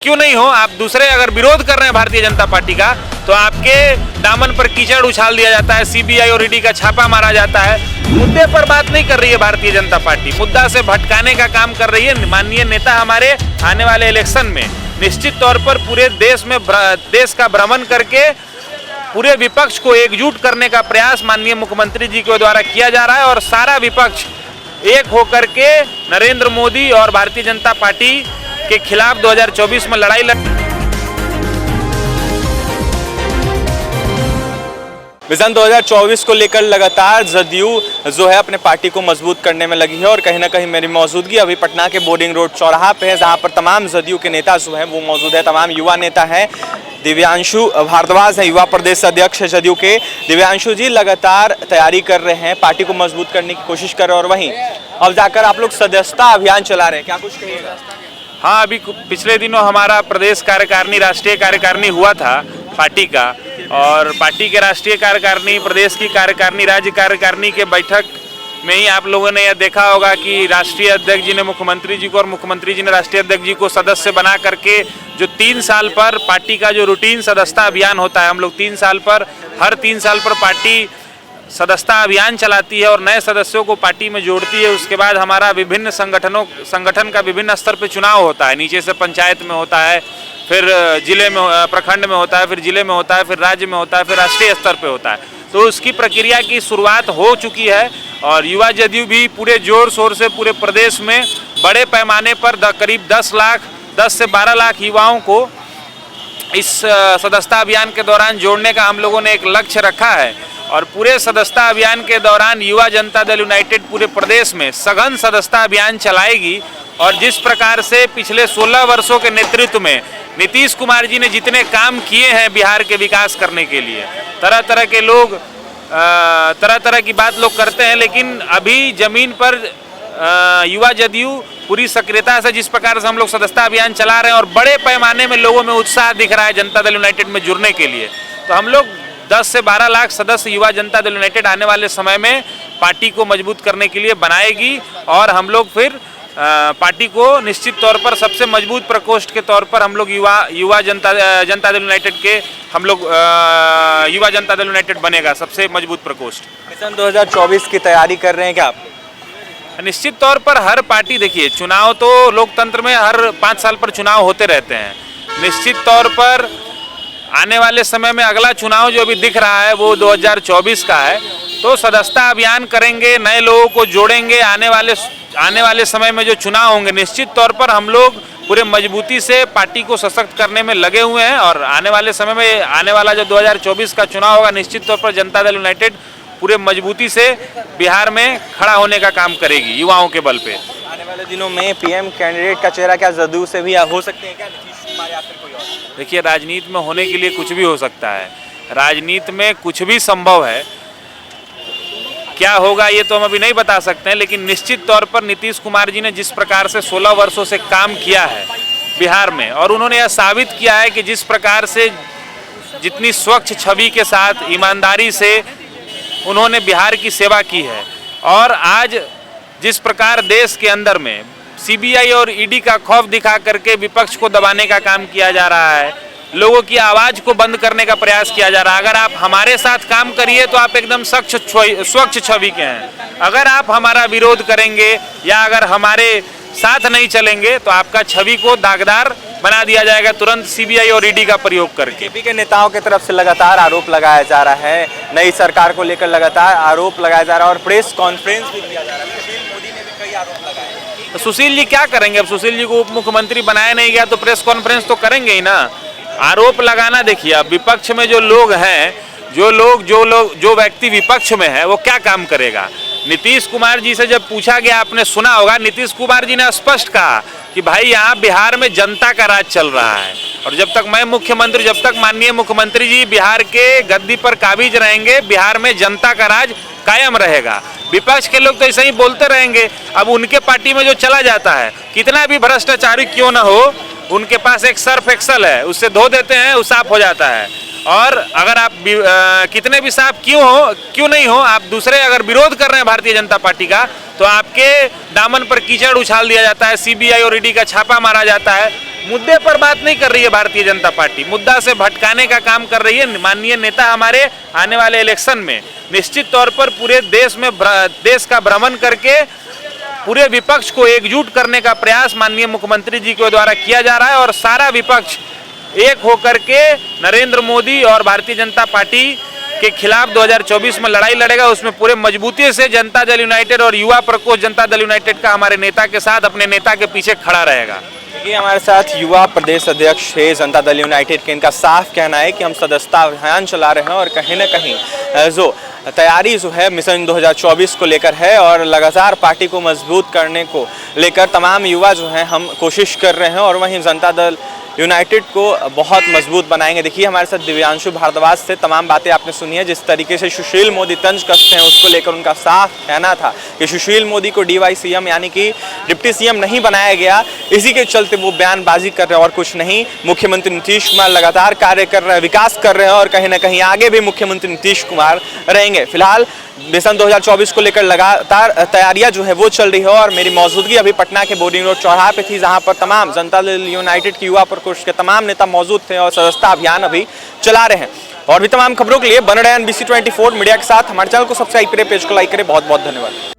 क्यों नहीं हो, आप दूसरे अगर विरोध कर रहे हैं भारतीय जनता पार्टी का, तो आपके दामन पर कीचड़ उछाल दिया जाता है, सीबीआई और ईडी का छापा मारा जाता है। मुद्दे पर बात नहीं कर रही है भारतीय जनता पार्टी, मुद्दा से भटकाने का काम कर रही है। माननीय नेता हमारे आने वाले इलेक्शन में निश्चित तौर पर पूरे देश का भ्रमण करके पूरे विपक्ष को एकजुट करने का प्रयास माननीय मुख्यमंत्री जी के द्वारा किया जा रहा है, और सारा विपक्ष एक होकर के नरेंद्र मोदी और भारतीय जनता पार्टी के खिलाफ 2024 में लड़ाई लड़। विजन 2024 को लेकर लगातार जदयू जो है अपने पार्टी को मजबूत करने में लगी है, और कहीं ना कहीं मेरी मौजूदगी अभी पटना के बोर्डिंग रोड चौराहा पे है, जहां पर तमाम जदयू के नेता जो हैं वो मौजूद है। तमाम युवा नेता हैं। दिव्यांशु भारद्वाज हैं, युवा प्रदेश अध्यक्ष है जदयू के। दिव्यांशु जी लगातार तैयारी कर रहे हैं, पार्टी को मजबूत करने की कोशिश कर रहे हैं, और वहीं अब जाकर आप लोग सदस्यता अभियान चला रहे हैं, क्या कुछ कहिएगा? हाँ, अभी पिछले दिनों हमारा प्रदेश कार्यकारिणी, राष्ट्रीय कार्यकारिणी हुआ था पार्टी का, और पार्टी के राष्ट्रीय कार्यकारिणी, प्रदेश की कार्यकारिणी, राज्य कार्यकारिणी के बैठक में ही आप लोगों ने यह देखा होगा कि राष्ट्रीय अध्यक्ष जी ने मुख्यमंत्री जी को और मुख्यमंत्री जी ने राष्ट्रीय अध्यक्ष जी को सदस्य बना करके जो 3 साल पर पार्टी का जो रूटीन सदस्यता अभियान होता है, हम लोग 3 साल पर, हर 3 साल पर पार्टी सदस्यता अभियान चलाती है और नए सदस्यों को पार्टी में जोड़ती है। उसके बाद हमारा विभिन्न संगठन का विभिन्न स्तर पर चुनाव होता है, नीचे से पंचायत में होता है, फिर जिले में, प्रखंड में होता है, फिर जिले में होता है, फिर राज्य में होता है, फिर राष्ट्रीय स्तर पे होता है। तो उसकी प्रक्रिया की शुरुआत हो चुकी है, और युवा जदयू भी पूरे जोर शोर से पूरे प्रदेश में बड़े पैमाने पर करीब 10 से 12 लाख युवाओं को इस सदस्यता अभियान के दौरान जोड़ने का हम लोगों ने एक लक्ष्य रखा है। और पूरे सदस्यता अभियान के दौरान युवा जनता दल यूनाइटेड पूरे प्रदेश में सघन सदस्यता अभियान चलाएगी, और जिस प्रकार से पिछले 16 वर्षों के नेतृत्व में नीतीश कुमार जी ने जितने काम किए हैं बिहार के विकास करने के लिए, तरह तरह के लोग तरह तरह की बात लोग करते हैं, लेकिन अभी जमीन पर युवा जदयू पूरी सक्रियता से जिस प्रकार से हम लोग सदस्यता अभियान चला रहे हैं, और बड़े पैमाने में लोगों में उत्साह दिख रहा है जनता दल यूनाइटेड में जुड़ने के लिए, तो हम लोग 10 से 12 लाख सदस्य युवा जनता दल यूनाइटेड आने वाले समय में पार्टी को मजबूत करने के लिए बनाएगी, और हम लोग फिर पार्टी को निश्चित तौर पर सबसे मजबूत प्रकोष्ठ के तौर पर हम लोग युवा जनता दल यूनाइटेड के हम लोग युवा जनता दल यूनाइटेड बनेगा सबसे मजबूत प्रकोष्ठ। मिशन 2024 की तैयारी कर रहे हैं क्या आप? निश्चित तौर पर हर पार्टी, देखिए चुनाव तो लोकतंत्र में हर 5 साल पर चुनाव होते रहते हैं। निश्चित तौर पर आने वाले समय में अगला चुनाव जो अभी दिख रहा है वो 2024 का है, तो सदस्यता अभियान करेंगे, नए लोगों को जोड़ेंगे। आने वाले समय में जो चुनाव होंगे निश्चित तौर पर हम लोग पूरे मजबूती से पार्टी को सशक्त करने में लगे हुए हैं, और आने वाले समय में आने वाला जो 2024 का चुनाव होगा निश्चित तौर पर जनता दल यूनाइटेड पूरे मजबूती से बिहार में खड़ा होने का काम करेगी युवाओं के बल पे। आने वाले दिनों में पीएम कैंडिडेट का चेहरा क्या जदयू से भी हो सकते हैं क्या, नीतीश कुमार या फिर कोई और? देखिए, राजनीति में होने के लिए कुछ भी हो सकता है, राजनीति में कुछ भी संभव है। क्या होगा ये तो हम अभी नहीं बता सकते हैं, लेकिन निश्चित तौर पर नीतीश कुमार जी ने जिस प्रकार से 16 वर्षों से काम किया है बिहार में, और उन्होंने यह साबित किया है कि जिस प्रकार से जितनी स्वच्छ छवि के साथ ईमानदारी से उन्होंने बिहार की सेवा की है, और आज जिस प्रकार देश के अंदर में सीबीआई और ईडी का खौफ दिखा करके विपक्ष को दबाने का काम किया जा रहा है, लोगों की आवाज़ को बंद करने का प्रयास किया जा रहा है। अगर आप हमारे साथ काम करिए तो आप एकदम स्वच्छ छवि के हैं, अगर आप हमारा विरोध करेंगे या अगर हमारे साथ नहीं चलेंगे तो आपका छवि को दागदार बना दिया जाएगा तुरंत सीबीआई और ईडी का प्रयोग करके। बीजेपी के नेताओं की तरफ से लगातार आरोप लगाया जा रहा है, नई सरकार को लेकर लगातार आरोप लगाया जा रहा है, और प्रेस कॉन्फ्रेंस भी किया जा रहा है। सुशील मोदी ने भी कई आरोप लगाए। तो सुशील जी क्या करेंगे? अब सुशील जी को उप मुख्यमंत्री बनाया नहीं गया तो प्रेस कॉन्फ्रेंस तो करेंगे ही ना। आरोप लगाना, देखिए अब विपक्ष में जो लोग हैं, जो व्यक्ति विपक्ष में है वो क्या काम करेगा? नीतीश कुमार जी से जब पूछा गया, आपने सुना होगा, नीतीश कुमार जी ने स्पष्ट कहा कि भाई यहाँ बिहार में जनता का राज चल रहा है, और जब तक मैं मुख्यमंत्री, जब तक माननीय मुख्यमंत्री जी बिहार के गद्दी पर काबिज रहेंगे, बिहार में जनता का राज कायम रहेगा। विपक्ष के लोग तो ऐसे ही बोलते रहेंगे। अब उनके पार्टी में जो चला जाता है, कितना भी भ्रष्टाचारी क्यों ना हो, उनके पास एक सर्फ एक्सल है, उससे धो देते हैं, वो साफ हो जाता है। और अगर आप कितने भी साफ क्यों नहीं हो, आप दूसरे अगर विरोध कर रहे हैं भारतीय जनता पार्टी का, तो आपके दामन पर कीचड़ उछाल दिया जाता है, सीबीआई और ईडी का छापा मारा जाता है। मुद्दे पर बात नहीं कर रही है भारतीय जनता पार्टी, मुद्दा से भटकाने का काम कर रही है। माननीय नेता हमारे आने वाले इलेक्शन में निश्चित तौर पर पूरे देश में देश का भ्रमण करके पूरे विपक्ष को एकजुट करने का प्रयास माननीय मुख्यमंत्री जी के द्वारा किया जा रहा है और सारा विपक्ष एक होकर के नरेंद्र मोदी और भारतीय जनता पार्टी के खिलाफ 2024 में लड़ाई लड़ेगा। उसमें पूरे मजबूती से जनता दल यूनाइटेड और युवा प्रकोष्ठ जनता दल यूनाइटेड का हमारे नेता के साथ अपने नेता के पीछे खड़ा रहेगा। ये हमारे साथ युवा प्रदेश अध्यक्ष है जनता दल यूनाइटेड के, इनका साफ कहना है कि हम सदस्यता अभियान चला रहे हैं और कहीं ना कहीं जो तैयारी जो है मिशन 2024 को लेकर है और लगातार पार्टी को मजबूत करने को लेकर तमाम युवा जो हैं हम कोशिश कर रहे हैं और वहीं जनता दल यूनाइटेड को बहुत मजबूत बनाएंगे। देखिए हमारे साथ दिव्यांशु भारद्वाज से तमाम बातें आपने सुनी है। जिस तरीके से सुशील मोदी तंज कसते हैं उसको लेकर उनका साफ कहना था कि सुशील मोदी को DY CM यानी कि डिप्टी CM नहीं बनाया गया, इसी के चलते वो बयानबाजी कर रहे हैं और कुछ नहीं। मुख्यमंत्री नीतीश कुमार लगातार कार्य कर रहे हैं, विकास कर रहे हैं और कहीं ना कहीं आगे भी मुख्यमंत्री नीतीश कुमार रहेंगे। फिलहाल मिशन 2024 को लेकर लगातार तैयारियां जो है वो चल रही है और मेरी मौजूदगी अभी पटना के बोर्डिंग रोड चौराहा पे थी, जहां पर तमाम जनता दल यूनाइटेड की युवा प्रकोष्ठ के तमाम नेता मौजूद थे और सदस्यता अभियान अभी चला रहे हैं। और भी तमाम खबरों के लिए बने रहे NBC 24 मीडिया के साथ। हमारे चैनल को सब्सक्राइब करें, पेज को लाइक करें। बहुत बहुत धन्यवाद।